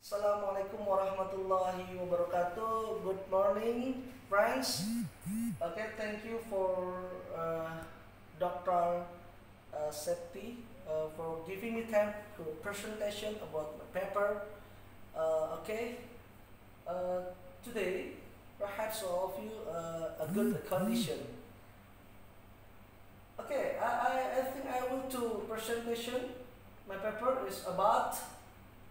Assalamualaikum warahmatullahi wabarakatuh. Good morning, friends. Okay, thank you for Dr. Septi for giving me time to presentation about my paper. Okay, today perhaps all of you a good condition. Okay, I think I will to presentation. My paper is about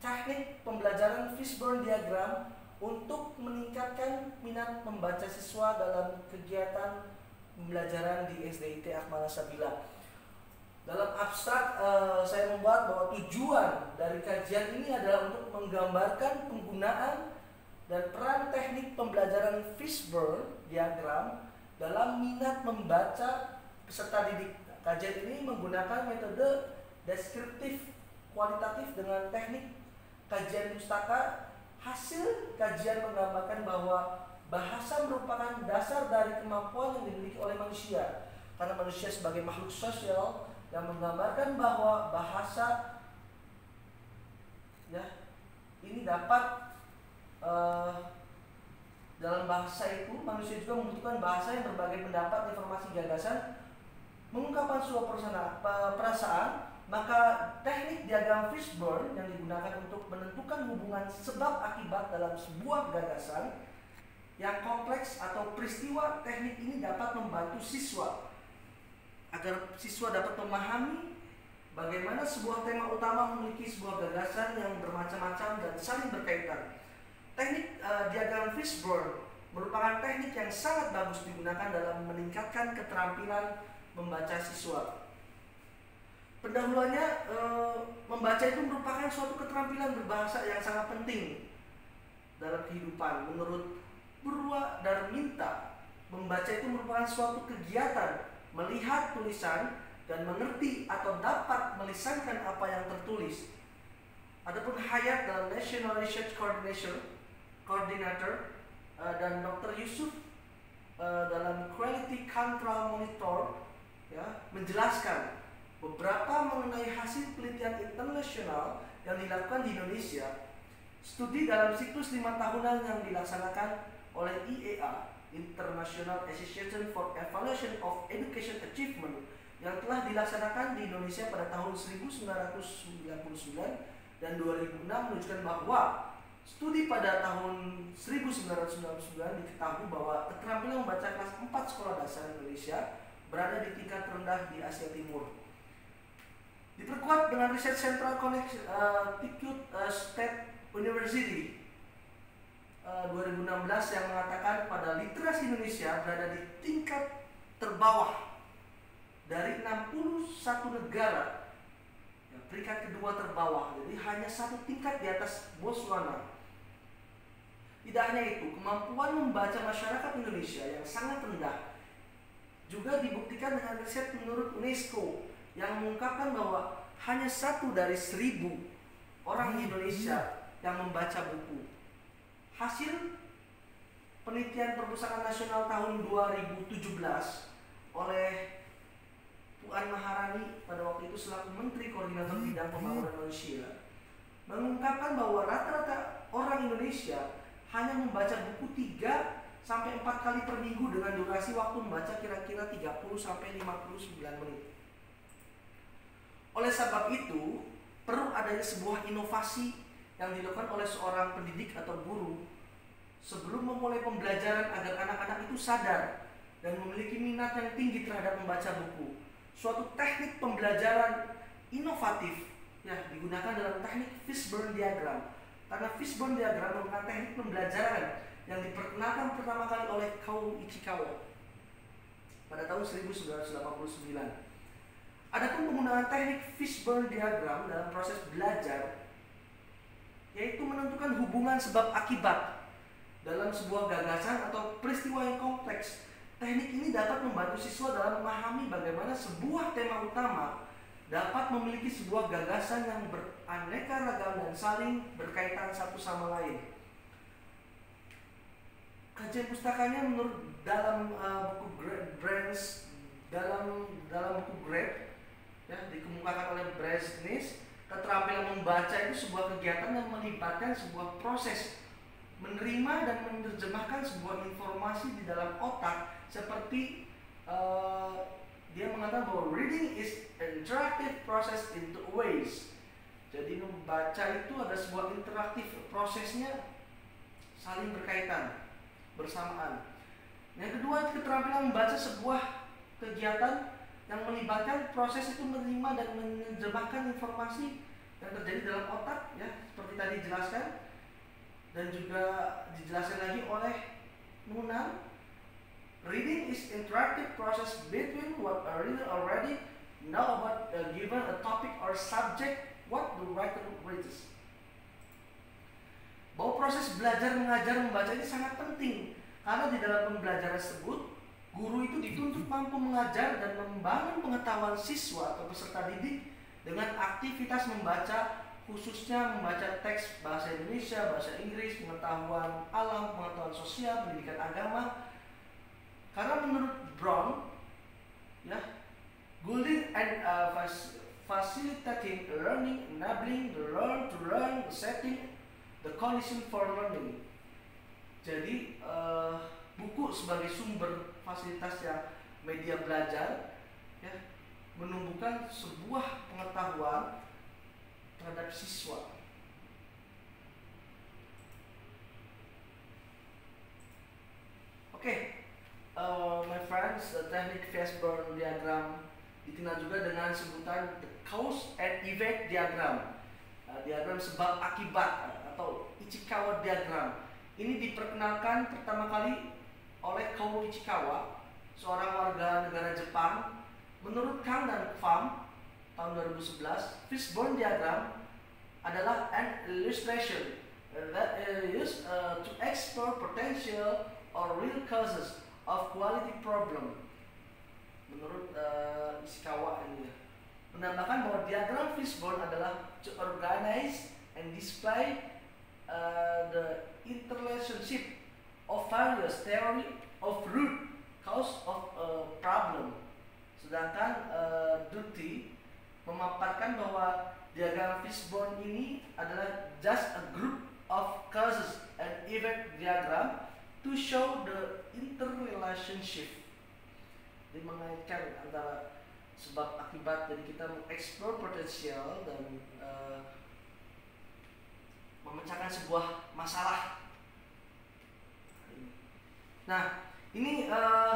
teknik pembelajaran Fishbone diagram untuk meningkatkan minat membaca siswa dalam kegiatan pembelajaran di SDIT Akmal Sabila. Dalam abstrak saya membuat bahwa tujuan dari kajian ini adalah untuk menggambarkan penggunaan dan peran teknik pembelajaran Fishbone diagram dalam minat membaca peserta didik. Kajian ini menggunakan metode deskriptif kualitatif dengan teknik kajian pustaka. Hasil kajian menggambarkan bahwa bahasa merupakan dasar dari kemampuan yang dimiliki oleh manusia, karena manusia sebagai makhluk sosial, dan menggambarkan bahwa bahasa ini dapat dalam bahasa itu manusia juga membutuhkan bahasa yang berbagai pendapat, informasi, gagasan, mengungkapkan sebuah perasaan. Maka teknik diagram Fishbone yang digunakan untuk menentukan hubungan sebab akibat dalam sebuah gagasan yang kompleks atau peristiwa. Teknik ini dapat membantu siswa agar siswa dapat memahami bagaimana sebuah tema utama memiliki sebuah gagasan yang bermacam-macam dan saling berkaitan. Teknik diagram Fishbone merupakan teknik yang sangat bagus digunakan dalam meningkatkan keterampilan membaca siswa. Pendahuluannya, membaca itu merupakan suatu keterampilan berbahasa yang sangat penting dalam kehidupan. Menurut Darminta, membaca itu merupakan suatu kegiatan melihat tulisan dan mengerti atau dapat melisankan apa yang tertulis. Adapun Hayat dalam National Research Coordinator dan Dr. Yusuf dalam Quality Control Monitor menjelaskan beberapa mengenai hasil penelitian internasional yang dilakukan di Indonesia. Studi dalam siklus 5 tahunan yang dilaksanakan oleh IEA, International Association for Evaluation of Education Achievement, yang telah dilaksanakan di Indonesia pada tahun 1999 dan 2006 menunjukkan bahwa studi pada tahun 1999 diketahui bahwa keterampilan membaca kelas 4 sekolah dasar Indonesia berada di tingkat terendah di Asia Timur. Diperkuat dengan riset Central Connecticut State University 2016 yang mengatakan pada literasi Indonesia berada di tingkat terbawah dari 61 negara, peringkat kedua terbawah, jadi hanya satu tingkat di atas Botswana. Tidak hanya itu, kemampuan membaca masyarakat Indonesia yang sangat rendah juga dibuktikan dengan riset menurut UNESCO yang mengungkapkan bahwa hanya 1 dari 1000 orang di Indonesia yang membaca buku. Hasil penelitian Perpustakaan Nasional tahun 2017 oleh Puan Maharani pada waktu itu selaku Menteri Koordinator Bidang Pembangunan Manusia mengungkapkan bahwa rata-rata orang Indonesia hanya membaca buku 3-4 kali per minggu dengan durasi waktu membaca kira-kira 30-59 menit. Oleh sebab itu, perlu adanya sebuah inovasi yang dilakukan oleh seorang pendidik atau guru sebelum memulai pembelajaran agar anak-anak itu sadar dan memiliki minat yang tinggi terhadap membaca buku. Suatu teknik pembelajaran inovatif digunakan dalam teknik Fishbone diagram. Karena Fishbone diagram merupakan teknik pembelajaran yang diperkenalkan pertama kali oleh Kaoru Ichikawa pada tahun 1989. Adapun penggunaan teknik Fishbone diagram dalam proses belajar yaitu menentukan hubungan sebab akibat dalam sebuah gagasan atau peristiwa yang kompleks. Teknik ini dapat membantu siswa dalam memahami bagaimana sebuah tema utama dapat memiliki sebuah gagasan yang beraneka ragam dan saling berkaitan satu sama lain. Kajian pustakanya menurut dalam buku buku Grade dikemukakan oleh Bresnis, keterampilan membaca itu sebuah kegiatan yang melibatkan sebuah proses menerima dan menerjemahkan sebuah informasi di dalam otak, seperti dia mengatakan bahwa reading is interactive process in two ways. Jadi membaca itu ada sebuah interaktif, prosesnya saling berkaitan, bersamaan. Yang kedua, keterampilan membaca sebuah kegiatan yang melibatkan proses itu menerima dan menerjemahkan informasi yang terjadi dalam otak, ya, seperti tadi dijelaskan, dan juga dijelaskan lagi oleh Nunan. Reading is interactive process between what a reader already know about a given a topic or subject what the writer reads. Bahwa proses belajar mengajar membaca ini sangat penting, karena di dalam pembelajaran tersebut guru itu dituntut mampu mengajar dan membangun pengetahuan siswa atau peserta didik dengan aktivitas membaca, khususnya membaca teks bahasa Indonesia, bahasa Inggris, pengetahuan alam, pengetahuan sosial, pendidikan agama. Karena menurut Brown, ya, Goulding and facilitating learning, enabling the learn to learn, setting the condition for learning. Jadi buku sebagai sumber fasilitas yang media belajar, ya, menumbuhkan sebuah pengetahuan terhadap siswa. Oke, my friends, teknik Fishburne diagram dikenal juga dengan sebutan the cause and effect diagram, diagram sebab akibat atau Ichikawa diagram. Ini diperkenalkan pertama kali oleh Kaoru Ichikawa, seorang warga negara Jepang. Menurut Kang dan Pham tahun 2011, Fishburne diagram adalah an illustration that is used to explore potential or real causes of quality problem. Menurut Ishikawa ini, menambahkan bahwa diagram Fishburne adalah to organize and display the interrelationship of various theory of root cause of a problem. Sedangkan Duty memaparkan bahwa diagram Fishburne ini adalah just a group of causes and effect diagram to show the interrelationship. Jadi mengaitkan antara sebab akibat, jadi kita mengeksplor potensial dan memecahkan sebuah masalah. Nah, ini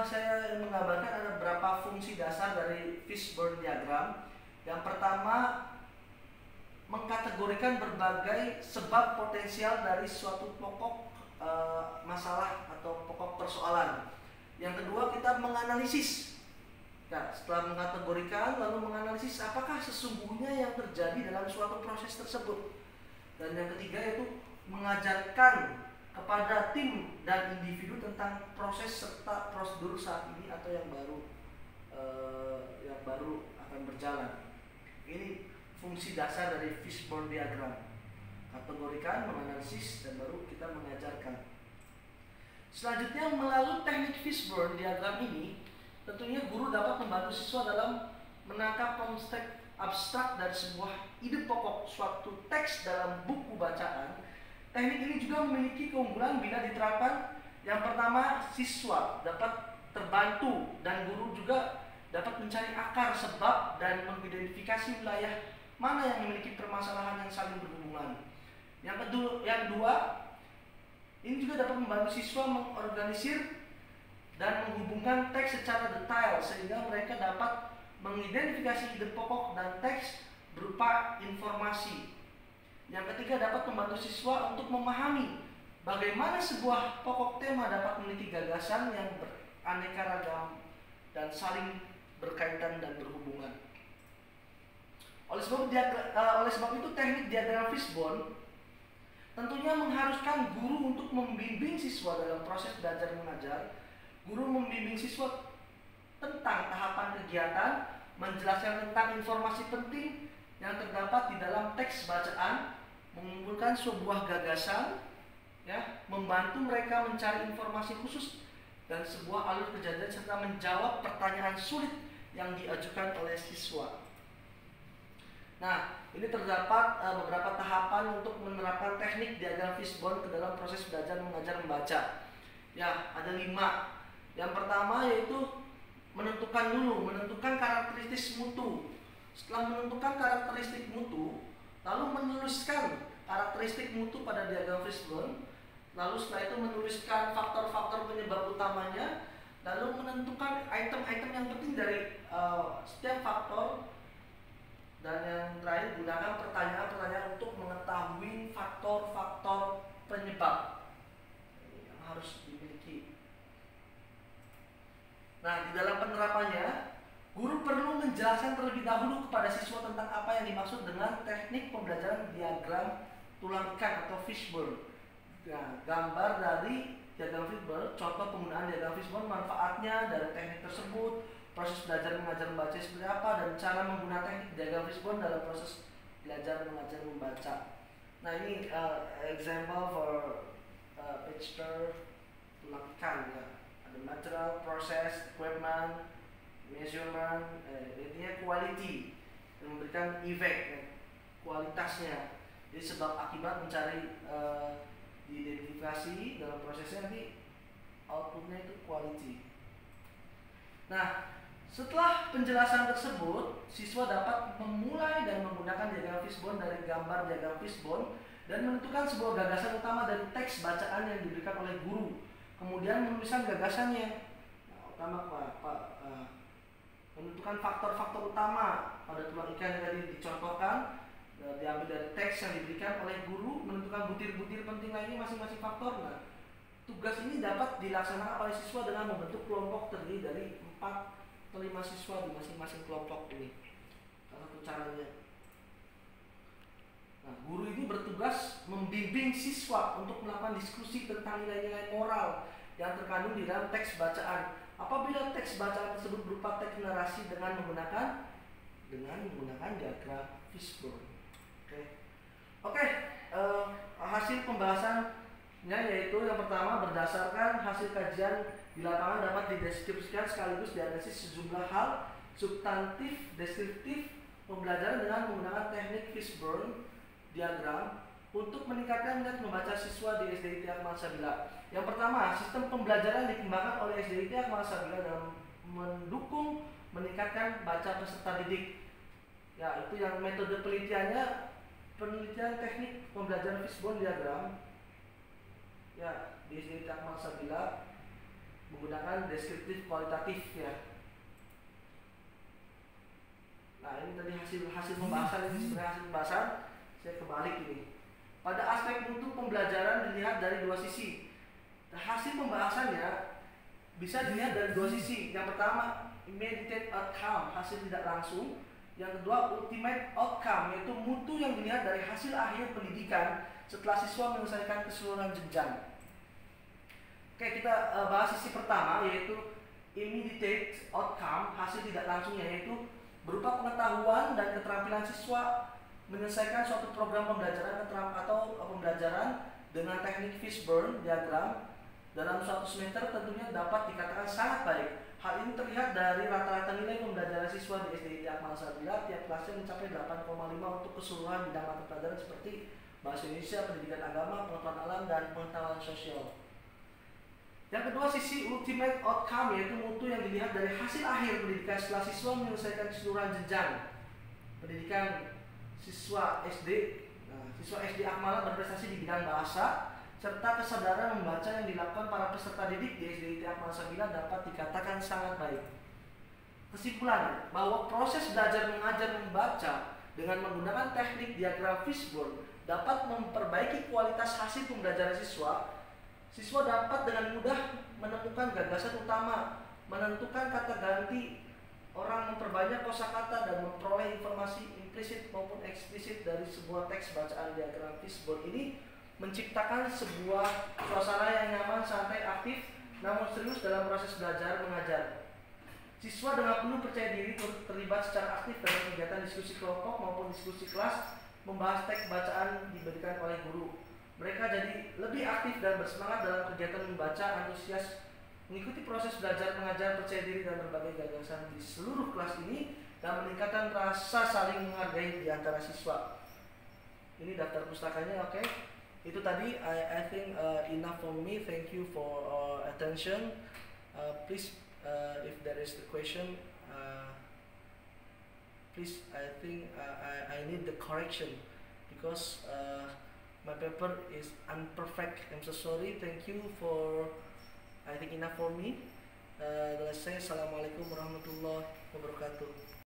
saya menggambarkan ada beberapa fungsi dasar dari Fishburne diagram. Yang pertama, mengkategorikan berbagai sebab potensial dari suatu pokok masalah atau pokok persoalan. Yang kedua, kita menganalisis. Nah, setelah mengkategorikan lalu menganalisis apakah sesungguhnya yang terjadi dalam suatu proses tersebut. Dan yang ketiga yaitu mengajarkan kepada tim dan individu tentang proses serta prosedur saat ini atau yang baru akan berjalan. Ini fungsi dasar dari Fishburne diagram. Kategorikan, menganalisis, dan baru kita mengajarkan. Selanjutnya, melalui teknik Fishburne diagram ini, tentunya guru dapat membantu siswa dalam menangkap konsep abstrak dari sebuah ide pokok suatu teks dalam buku bacaan. Teknik ini juga memiliki keunggulan bila diterapkan. Yang pertama, siswa dapat terbantu dan guru juga dapat mencari akar sebab dan mengidentifikasi wilayah mana yang memiliki permasalahan yang saling berhubungan. Yang kedua, ini juga dapat membantu siswa mengorganisir dan menghubungkan teks secara detail sehingga mereka dapat mengidentifikasi ide pokok dan teks berupa informasi. Yang ketiga, dapat membantu siswa untuk memahami bagaimana sebuah pokok tema dapat memiliki gagasan yang beraneka ragam dan saling berkaitan dan berhubungan. Oleh sebab itu, teknik diagram Fishburne tentunya mengharuskan guru untuk membimbing siswa dalam proses belajar mengajar. Guru membimbing siswa tentang tahapan kegiatan, menjelaskan tentang informasi penting yang terdapat di dalam teks bacaan, mengumpulkan sebuah gagasan, ya, membantu mereka mencari informasi khusus dan sebuah alur kejadian serta menjawab pertanyaan sulit yang diajukan oleh siswa. Nah, ini terdapat beberapa tahapan untuk menerapkan teknik diagram fishbone ke dalam proses belajar mengajar membaca. Ya, ada 5. Yang pertama yaitu menentukan karakteristik mutu. Setelah menentukan karakteristik mutu, lalu menuliskan karakteristik mutu pada diagram fishbone. Lalu setelah itu menuliskan faktor-faktor penyebab utamanya, lalu menentukan item-item yang penting dari setiap faktor. Dan yang terakhir, gunakan pertanyaan-pertanyaan untuk mengetahui faktor-faktor penyebab yang harus dimiliki. Nah, di dalam penerapannya, guru perlu menjelaskan terlebih dahulu kepada siswa tentang apa yang dimaksud dengan teknik pembelajaran diagram tulang ikan atau fishbone. Nah, gambar dari diagram fishbone, contoh penggunaan diagram fishbone, manfaatnya dari teknik tersebut, proses belajar mengajar membaca seperti apa, dan cara menggunakan teknik diagram fishbone dalam proses belajar mengajar membaca. Nah, ini example for picture tulang ikan ya. Ada material, process, equipment, measurement, intinya quality, yang memberikan effect ya, kualitasnya. Jadi sebab akibat mencari diidentifikasi dalam prosesnya, nanti outputnya itu quality. Nah, setelah penjelasan tersebut, siswa dapat memulai dan menggunakan diagram fishbone dari gambar diagram fishbone dan menentukan sebuah gagasan utama dari teks bacaan yang diberikan oleh guru. Kemudian menuliskan gagasannya. Nah, utama menentukan faktor-faktor utama pada tulang ikan yang tadi dicontohkan, diambil dari teks yang diberikan oleh guru, menentukan butir-butir penting lainnya masing-masing faktor. Nah, tugas ini dapat dilaksanakan oleh siswa dengan membentuk kelompok terdiri dari 4 atau 5 siswa di masing-masing kelompok ini. Salah satu caranya. Nah, guru ini bertugas membimbing siswa untuk melakukan diskusi tentang nilai-nilai moral yang terkandung di dalam teks bacaan. Apabila teks bacaan tersebut berupa teks narasi dengan menggunakan diagram fishbone. Oke, hasil pembahasannya yaitu yang pertama, berdasarkan hasil kajian di lapangan dapat dideskripsikan sekaligus dianalisis sejumlah hal substantif deskriptif pembelajaran dengan menggunakan teknik fishbone diagram untuk meningkatkan minat membaca siswa di SDIT Akmal Sabila. Yang pertama, sistem pembelajaran dikembangkan oleh SDIT Akmal Sabila dalam mendukung meningkatkan baca peserta didik. Ya, itu yang metode penelitiannya, penelitian teknik pembelajaran fishbone diagram. Ya, di SDIT Akmal Sabila menggunakan deskriptif kualitatif ya. Nah, ini tadi hasil pembahasan, ini sebenarnya hasil pembahasan. Saya kebalik ini. Pada aspek mutu pembelajaran dilihat dari 2 sisi. Nah, hasil pembahasannya bisa dilihat dari 2 sisi. Yang pertama, immediate outcome, hasil tidak langsung. Yang kedua, ultimate outcome, yaitu mutu yang dilihat dari hasil akhir pendidikan setelah siswa menyelesaikan keseluruhan jenjang. Oke, kita bahas sisi pertama, yaitu immediate outcome, hasil tidak langsungnya, yaitu berupa pengetahuan dan keterampilan siswa menyelesaikan suatu program pembelajaran atau pembelajaran dengan teknik fishbone diagram dalam suatu semester tentunya dapat dikatakan sangat baik. Hal ini terlihat dari rata-rata nilai pembelajaran siswa di SDIT Akmal Sabila. Tiap kelasnya mencapai 8,5 untuk keseluruhan bidang mata pelajaran seperti bahasa Indonesia, pendidikan agama, pengetahuan alam, dan pengetahuan sosial. Yang kedua, sisi ultimate outcome, yaitu mutu yang dilihat dari hasil akhir pendidikan setelah siswa menyelesaikan keseluruhan jenjang pendidikan. Siswa SD Akmal berprestasi di bidang bahasa serta kesadaran membaca yang dilakukan para peserta didik di SDIT Akmal Sabila dapat dikatakan sangat baik. Kesimpulannya, bahwa proses belajar mengajar membaca dengan menggunakan teknik diagram fishbone dapat memperbaiki kualitas hasil pembelajaran siswa. Siswa dapat dengan mudah menemukan gagasan utama, menentukan kata ganti, orang memperbanyak kosakata dan memperoleh informasi implisit maupun eksplisit dari sebuah teks bacaan diagram fishbone ini menciptakan sebuah suasana yang nyaman, santai, aktif, namun serius dalam proses belajar mengajar. Siswa dengan penuh percaya diri terlibat secara aktif dalam kegiatan diskusi kelompok maupun diskusi kelas, membahas teks bacaan diberikan oleh guru. Mereka jadi lebih aktif dan bersemangat dalam kegiatan membaca, antusias mengikuti proses belajar mengajar, percaya diri dan berbagai gagasan di seluruh kelas ini dan meningkatkan rasa saling menghargai di antara siswa. Ini daftar pustakanya, oke? Itu tadi I think enough for me. Thank you for attention. Please, if there is the question, please, I think I need the correction because my paper is unperfect. I'm so sorry. Thank you for, I think enough for me. Let's say Assalamualaikum warahmatullahi wabarakatuh.